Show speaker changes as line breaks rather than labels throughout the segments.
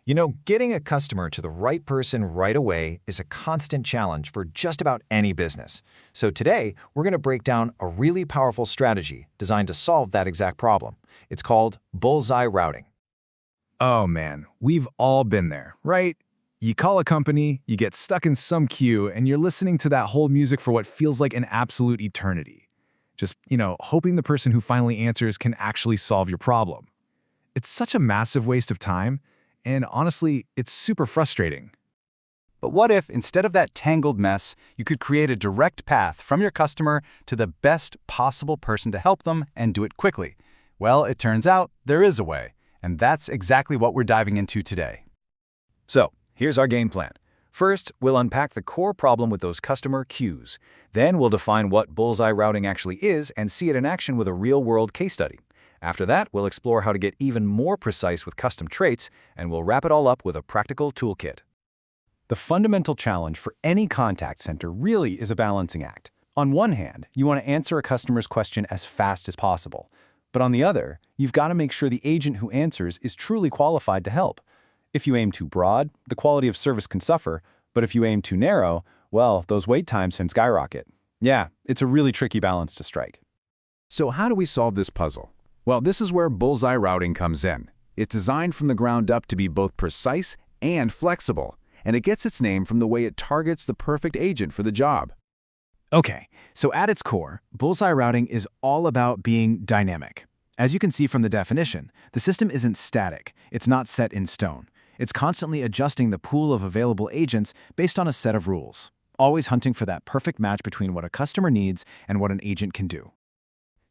You know, getting a customer to the right person right away is a constant challenge for just about any business. So today, we're going to break down a really powerful strategy designed to solve that exact problem. It's called Bullseye routing.
Oh man, we've all been there, right? You call a company, you get stuck in some queue, and you're listening to that whole music for what feels like an absolute eternity. Just, hoping the person who finally answers can actually solve your problem. It's such a massive waste of time, and honestly, it's super frustrating.
But what if, instead of that tangled mess, you could create a direct path from your customer to the best possible person to help them and do it quickly? Well, it turns out there is a way, and that's exactly what we're diving into today.
So, here's our game plan. First, we'll unpack the core problem with those customer queues. Then we'll define what bullseye routing actually is and see it in action with a real-world case study. After that, we'll explore how to get even more precise with custom traits, and we'll wrap it all up with a practical toolkit.
The fundamental challenge for any contact center really is a balancing act. On one hand, you want to answer a customer's question as fast as possible. But on the other, you've got to make sure the agent who answers is truly qualified to help. If you aim too broad, the quality of service can suffer, but if you aim too narrow, well, those wait times can skyrocket. Yeah, it's a really tricky balance to strike.
So how do we solve this puzzle? Well, this is where bullseye routing comes in. It's designed from the ground up to be both precise and flexible, and it gets its name from the way it targets the perfect agent for the job.
Okay, so at its core, bullseye routing is all about being dynamic. As you can see from the definition, the system isn't static. It's not set in stone. It's constantly adjusting the pool of available agents based on a set of rules, always hunting for that perfect match between what a customer needs and what an agent can do.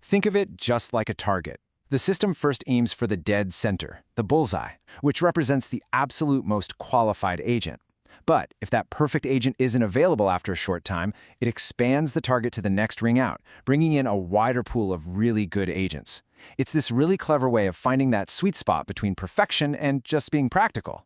Think of it just like a target. The system first aims for the dead center, the bullseye, which represents the absolute most qualified agent. But if that perfect agent isn't available after a short time, it expands the target to the next ring out, bringing in a wider pool of really good agents. It's this really clever way of finding that sweet spot between perfection and just being practical.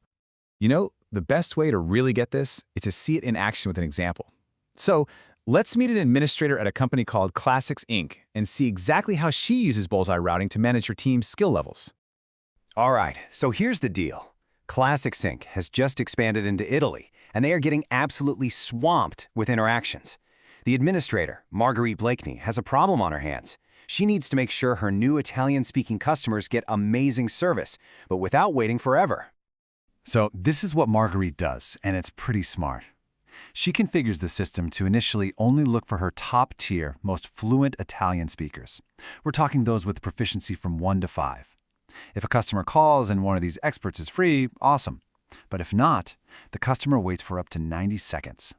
You know, the best way to really get this is to see it in action with an example. So, let's meet an administrator at a company called Classics Inc. and see exactly how she uses bullseye routing to manage her team's skill levels.
All right, so here's the deal. Classics Inc. has just expanded into Italy, and they are getting absolutely swamped with interactions. The administrator, Marguerite Blakeney, has a problem on her hands. She needs to make sure her new Italian-speaking customers get amazing service, but without waiting forever. So this is what Marguerite does, and it's pretty smart. She configures the system to initially only look for her top-tier, most fluent Italian speakers. We're talking those with proficiency from 1 to 5. If a customer calls and one of these experts is free, awesome. But if not, the customer waits for up to 90 seconds.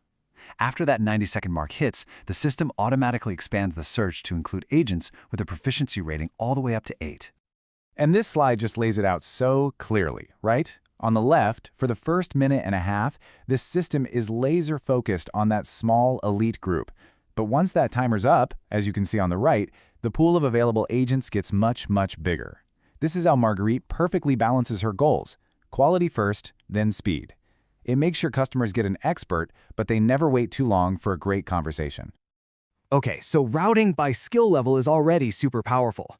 After that 90-second mark hits, the system automatically expands the search to include agents with a proficiency rating all the way up to 8.
And this slide just lays it out so clearly, right? On the left, for the first minute and a half, this system is laser-focused on that small elite group. But once that timer's up, as you can see on the right, the pool of available agents gets much, much bigger. This is how Marguerite perfectly balances her goals. Quality first, then speed. It makes sure customers get an expert, but they never wait too long for a great conversation.
Okay, so routing by skill level is already super powerful.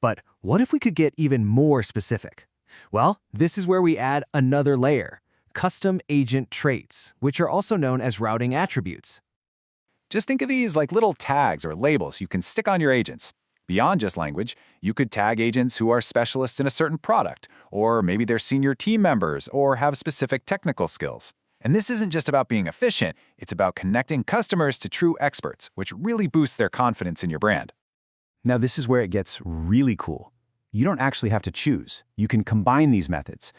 But what if we could get even more specific? Well, this is where we add another layer, custom agent traits, which are also known as routing attributes.
Just think of these like little tags or labels you can stick on your agents. Beyond just language, you could tag agents who are specialists in a certain product, or maybe they're senior team members or have specific technical skills. And this isn't just about being efficient, it's about connecting customers to true experts, which really boosts their confidence in your brand.
Now this is where it gets really cool. You don't actually have to choose. You can combine these methods.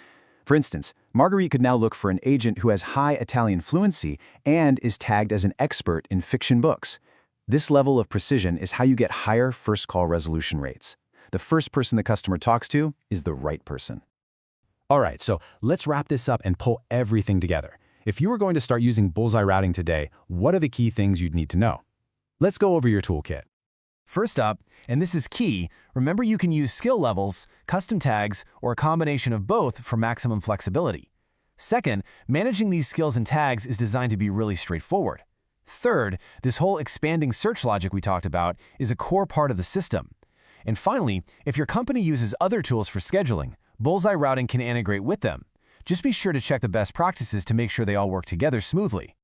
For instance, Marguerite could now look for an agent who has high Italian fluency and is tagged as an expert in fiction books. This level of precision is how you get higher first call resolution rates. The first person the customer talks to is the right person.
All right, so let's wrap this up and pull everything together. If you were going to start using bullseye routing today, what are the key things you'd need to know? Let's go over your toolkit.
First up, and this is key, remember you can use skill levels, custom tags, or a combination of both for maximum flexibility. Second, managing these skills and tags is designed to be really straightforward. Third, this whole expanding search logic we talked about is a core part of the system. And finally, if your company uses other tools for scheduling, bullseye routing can integrate with them. Just be sure to check the best practices to make sure they all work together smoothly.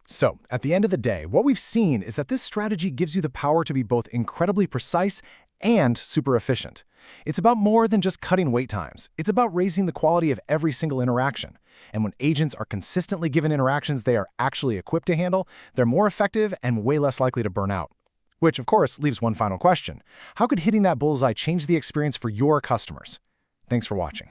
So, at the end of the day, what we've seen is that this strategy gives you the power to be both incredibly precise and super efficient. It's about more than just cutting wait times. It's about raising the quality of every single interaction. And when agents are consistently given interactions they are actually equipped to handle, they're more effective and way less likely to burn out. Which, of course, leaves one final question. How could hitting that bullseye change the experience for your customers? Thanks for watching.